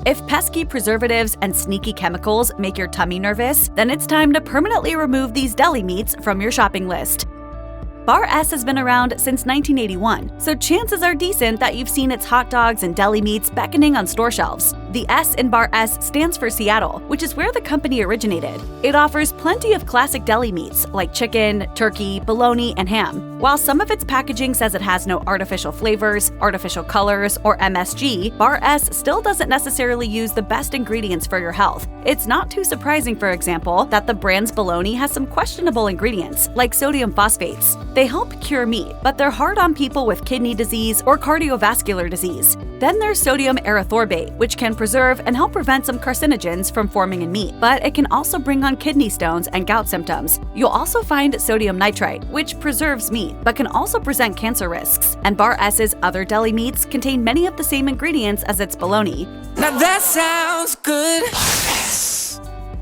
If pesky preservatives and sneaky chemicals make your tummy nervous, then it's time to permanently remove these deli meats from your shopping list. Bar S has been around since 1981, so chances are decent that you've seen its hot dogs and deli meats beckoning on store shelves. The S in Bar S stands for Seattle, which is where the company originated. It offers plenty of classic deli meats like chicken, turkey, bologna, and ham. While some of its packaging says it has no artificial flavors, artificial colors, or MSG, Bar S still doesn't necessarily use the best ingredients for your health. It's not too surprising, for example, that the brand's bologna has some questionable ingredients, like sodium phosphates. They help cure meat, but they're hard on people with kidney disease or cardiovascular disease. Then there's sodium erythorbate, which can preserve and help prevent some carcinogens from forming in meat, but it can also bring on kidney stones and gout symptoms. You'll also find sodium nitrite, which preserves meat, but can also present cancer risks. And Bar S's other deli meats contain many of the same ingredients as its bologna. Now that sounds good.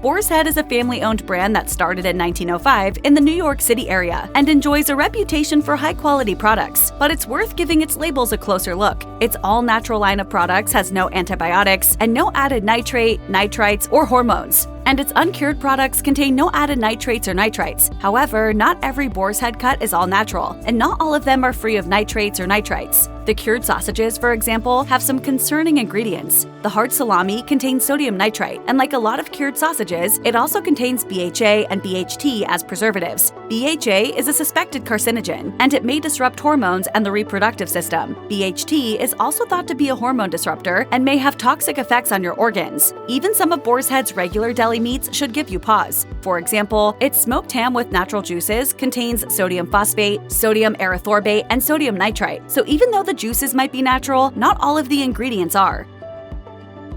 Boar's Head is a family-owned brand that started in 1905 in the New York City area and enjoys a reputation for high-quality products, but it's worth giving its labels a closer look. Its all-natural line of products has no antibiotics and no added nitrate, nitrites, or hormones. And its uncured products contain no added nitrates or nitrites. However, not every Boar's Head cut is all natural, and not all of them are free of nitrates or nitrites. The cured sausages, for example, have some concerning ingredients. The hard salami contains sodium nitrite, and like a lot of cured sausages, it also contains BHA and BHT as preservatives. BHA is a suspected carcinogen, and it may disrupt hormones and the reproductive system. BHT is also thought to be a hormone disruptor and may have toxic effects on your organs. Even some of Boar's Head's regular deli meats should give you pause. For example, its smoked ham with natural juices contains sodium phosphate, sodium erythorbate, and sodium nitrite. So even though the juices might be natural, not all of the ingredients are.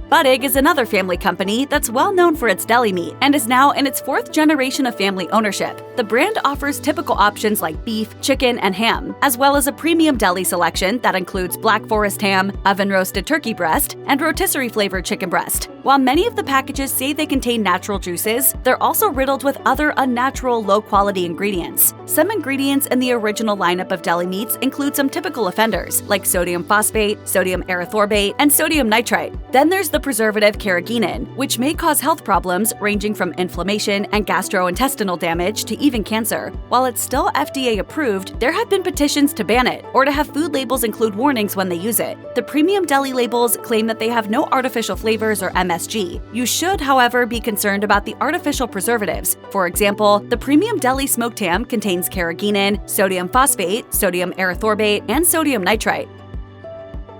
Buddig is another family company that's well known for its deli meat and is now in its 4th generation of family ownership. The brand offers typical options like beef, chicken, and ham, as well as a premium deli selection that includes Black Forest ham, oven-roasted turkey breast, and rotisserie-flavored chicken breast. While many of the packages say they contain natural juices, they're also riddled with other unnatural, low-quality ingredients. Some ingredients in the original lineup of deli meats include some typical offenders, like sodium phosphate, sodium erythorbate, and sodium nitrite. Then there's the preservative carrageenan, which may cause health problems ranging from inflammation and gastrointestinal damage to even cancer. While it's still FDA approved, there have been petitions to ban it or to have food labels include warnings when they use it. The premium deli labels claim that they have no artificial flavors or MSG. You should, however, be concerned about the artificial preservatives. For example, the premium deli smoked ham contains carrageenan, sodium phosphate, sodium erythorbate, and sodium nitrite.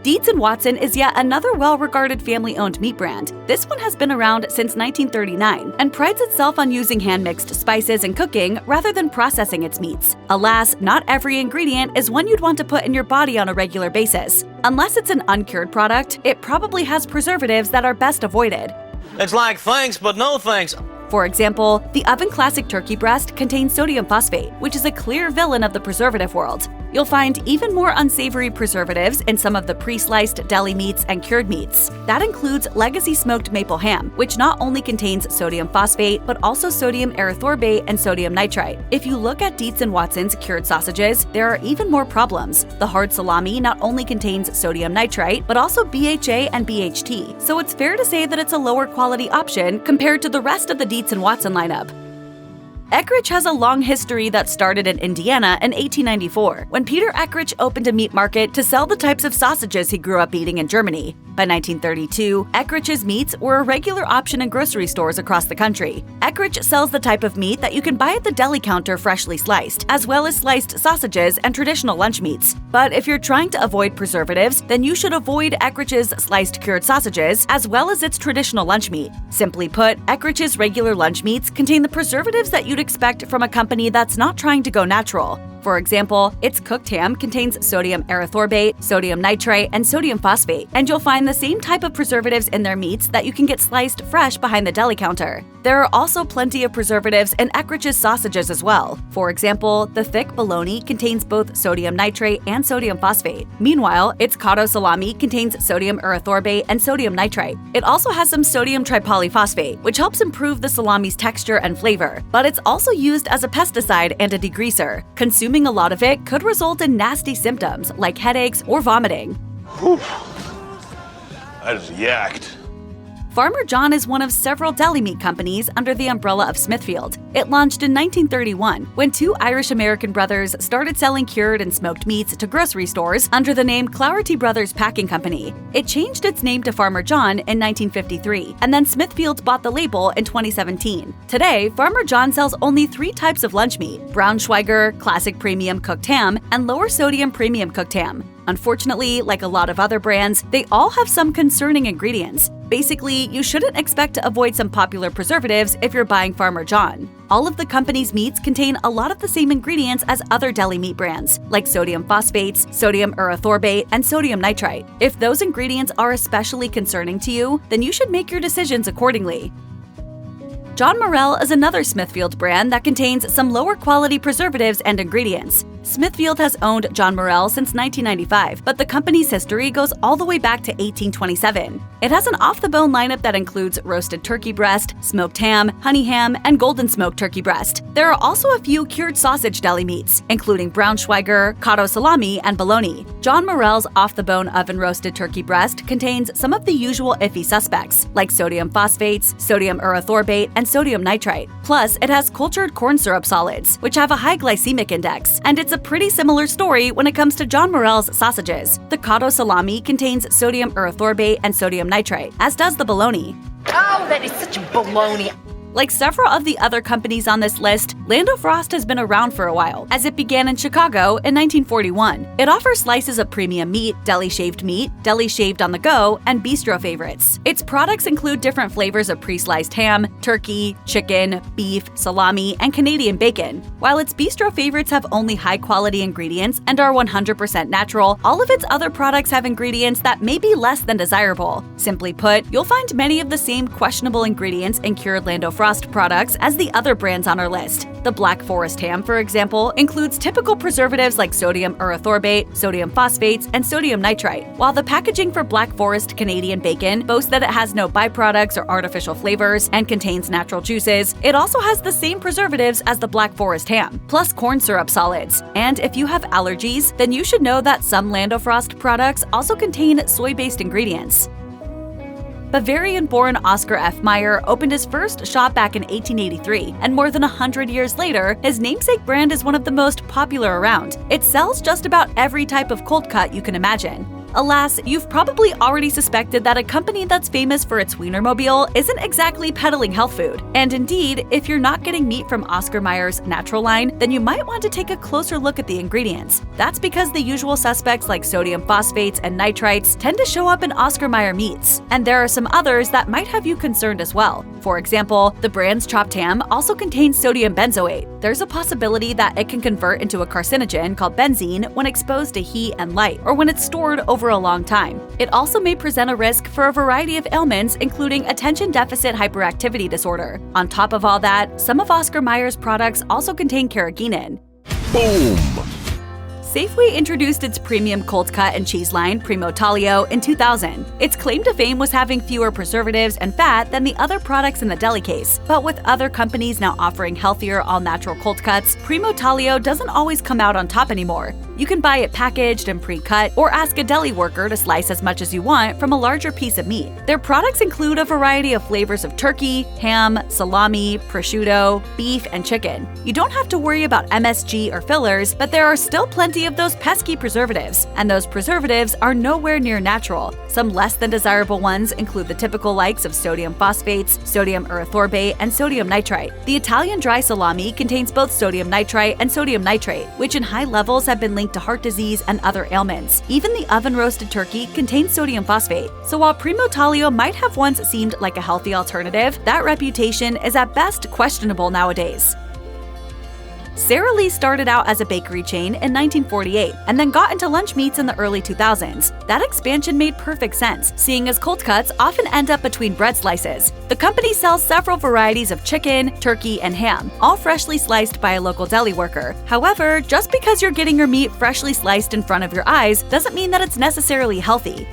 Dietz Watson is yet another well-regarded family-owned meat brand. This one has been around since 1939 and prides itself on using hand-mixed spices and cooking rather than processing its meats. Alas, not every ingredient is one you'd want to put in your body on a regular basis. Unless it's an uncured product, it probably has preservatives that are best avoided. It's like thanks, but no thanks. For example, the Oven Classic turkey breast contains sodium phosphate, which is a clear villain of the preservative world. You'll find even more unsavory preservatives in some of the pre-sliced deli meats and cured meats. That includes Legacy Smoked Maple Ham, which not only contains sodium phosphate, but also sodium erythorbate and sodium nitrite. If you look at Dietz Watson's cured sausages, there are even more problems. The hard salami not only contains sodium nitrite, but also BHA and BHT, so it's fair to say that it's a lower quality option compared to the rest of the Dietz Watson lineup. Eckrich has a long history that started in Indiana in 1894, when Peter Eckrich opened a meat market to sell the types of sausages he grew up eating in Germany. By 1932, Eckrich meats were a regular option in grocery stores across the country. Eckrich sells the type of meat that you can buy at the deli counter freshly sliced, as well as sliced sausages and traditional lunch meats. But if you're trying to avoid preservatives, then you should avoid Eckrich sliced cured sausages, as well as its traditional lunch meat. Simply put, Eckrich regular lunch meats contain the preservatives that you'd expect from a company that's not trying to go natural. For example, its cooked ham contains sodium erythorbate, sodium nitrite, and sodium phosphate, and you'll find the same type of preservatives in their meats that you can get sliced fresh behind the deli counter. There are also plenty of preservatives in Eckrich sausages as well. For example, the thick bologna contains both sodium nitrate and sodium phosphate. Meanwhile, its cotto salami contains sodium erythorbate and sodium nitrite. It also has some sodium tripolyphosphate, which helps improve the salami's texture and flavor, but it's also used as a pesticide and a degreaser. Consuming a lot of it could result in nasty symptoms like headaches or vomiting. Whew. I just yacked. Farmer John is one of several deli meat companies under the umbrella of Smithfield. It launched in 1931 when two Irish-American brothers started selling cured and smoked meats to grocery stores under the name Clarity Brothers Packing Company. It changed its name to Farmer John in 1953, and then Smithfield bought the label in 2017. Today, Farmer John sells only 3 types of lunch meat: Braunschweiger, classic premium cooked ham, and lower sodium premium cooked ham. Unfortunately, like a lot of other brands, they all have some concerning ingredients. Basically, you shouldn't expect to avoid some popular preservatives if you're buying Farmer John. All of the company's meats contain a lot of the same ingredients as other deli meat brands, like sodium phosphates, sodium erythorbate, and sodium nitrite. If those ingredients are especially concerning to you, then you should make your decisions accordingly. John Morrell is another Smithfield brand that contains some lower quality preservatives and ingredients. Smithfield has owned John Morrell since 1995, but the company's history goes all the way back to 1827. It has an off-the-bone lineup that includes roasted turkey breast, smoked ham, honey ham, and golden smoked turkey breast. There are also a few cured sausage deli meats, including Braunschweiger, cotto salami, and bologna. John Morrell's off-the-bone oven-roasted turkey breast contains some of the usual iffy suspects, like sodium phosphates, sodium erythorbate, and sodium nitrite. Plus, it has cultured corn syrup solids, which have a high glycemic index, and it's a pretty similar story when it comes to John Morrell's sausages. The cotto salami contains sodium erythorbate and sodium nitrite, as does the bologna. Oh, that is such a baloney. Like several of the other companies on this list, Lando Frost has been around for a while, as it began in Chicago in 1941. It offers slices of premium meat, deli shaved meat, deli shaved on the go, and bistro favorites. Its products include different flavors of pre-sliced ham, turkey, chicken, beef, salami, and Canadian bacon. While its bistro favorites have only high-quality ingredients and are 100% natural, all of its other products have ingredients that may be less than desirable. Simply put, you'll find many of the same questionable ingredients in cured Lando Frost products as the other brands on our list. The Black Forest ham, for example, includes typical preservatives like sodium erythorbate, sodium phosphates, and sodium nitrite, while the packaging for Black Forest Canadian bacon boasts that it has no byproducts or artificial flavors and contains natural juices. It also has the same preservatives as the Black Forest ham, plus corn syrup solids. And if you have allergies, then you should know that some Lando Frost products also contain soy-based ingredients. Bavarian-born Oscar F. Mayer opened his first shop back in 1883, and more than 100 years later, his namesake brand is one of the most popular around. It sells just about every type of cold cut you can imagine. Alas, you've probably already suspected that a company that's famous for its Wienermobile isn't exactly peddling health food. And indeed, if you're not getting meat from Oscar Mayer's natural line, then you might want to take a closer look at the ingredients. That's because the usual suspects like sodium phosphates and nitrites tend to show up in Oscar Mayer meats, and there are some others that might have you concerned as well. For example, the brand's chopped ham also contains sodium benzoate. There's a possibility that it can convert into a carcinogen called benzene when exposed to heat and light, or when it's stored over a long time. It also may present a risk for a variety of ailments, including attention deficit hyperactivity disorder. On top of all that, some of Oscar Mayer's products also contain carrageenan. Boom! Safeway introduced its premium cold cut and cheese line, Primo Taglio, in 2000. Its claim to fame was having fewer preservatives and fat than the other products in the deli case. But with other companies now offering healthier, all-natural cold cuts, Primo Taglio doesn't always come out on top anymore. You can buy it packaged and pre-cut, or ask a deli worker to slice as much as you want from a larger piece of meat. Their products include a variety of flavors of turkey, ham, salami, prosciutto, beef, and chicken. You don't have to worry about MSG or fillers, but there are still plenty of those pesky preservatives, and those preservatives are nowhere near natural. Some less than desirable ones include the typical likes of sodium phosphates, sodium erythorbate, and sodium nitrite. The Italian dry salami contains both sodium nitrite and sodium nitrate, which in high levels have been linked to heart disease and other ailments. Even the oven-roasted turkey contains sodium phosphate. So while Primo Taglio might have once seemed like a healthy alternative, that reputation is at best questionable nowadays. Sara Lee started out as a bakery chain in 1948 and then got into lunch meats in the early 2000s. That expansion made perfect sense, seeing as cold cuts often end up between bread slices. The company sells several varieties of chicken, turkey, and ham, all freshly sliced by a local deli worker. However, just because you're getting your meat freshly sliced in front of your eyes doesn't mean that it's necessarily healthy.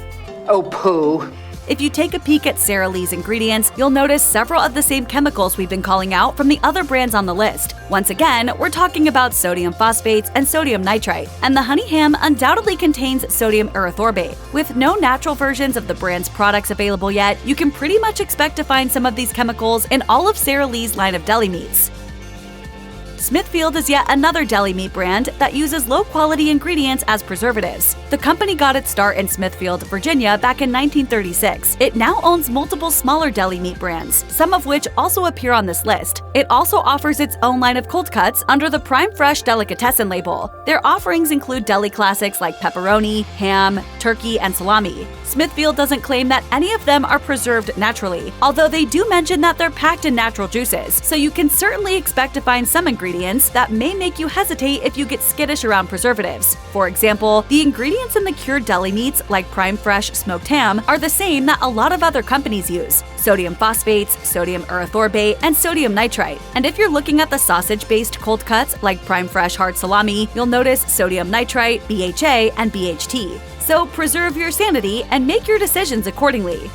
Oh, poo. If you take a peek at Sara Lee's ingredients, you'll notice several of the same chemicals we've been calling out from the other brands on the list. Once again, we're talking about sodium phosphates and sodium nitrite, and the honey ham undoubtedly contains sodium erythorbate. With no natural versions of the brand's products available yet, you can pretty much expect to find some of these chemicals in all of Sara Lee's line of deli meats. Smithfield is yet another deli meat brand that uses low-quality ingredients as preservatives. The company got its start in Smithfield, Virginia back in 1936. It now owns multiple smaller deli meat brands, some of which also appear on this list. It also offers its own line of cold cuts under the Prime Fresh Delicatessen label. Their offerings include deli classics like pepperoni, ham, turkey, and salami. Smithfield doesn't claim that any of them are preserved naturally, although they do mention that they're packed in natural juices, so you can certainly expect to find some ingredients that may make you hesitate if you get skittish around preservatives. For example, the ingredients in the cured deli meats, like Prime Fresh smoked ham, are the same that a lot of other companies use: sodium phosphates, sodium erythorbate, and sodium nitrite. And if you're looking at the sausage-based cold cuts, like Prime Fresh hard salami, you'll notice sodium nitrite, BHA, and BHT. So preserve your sanity and make your decisions accordingly.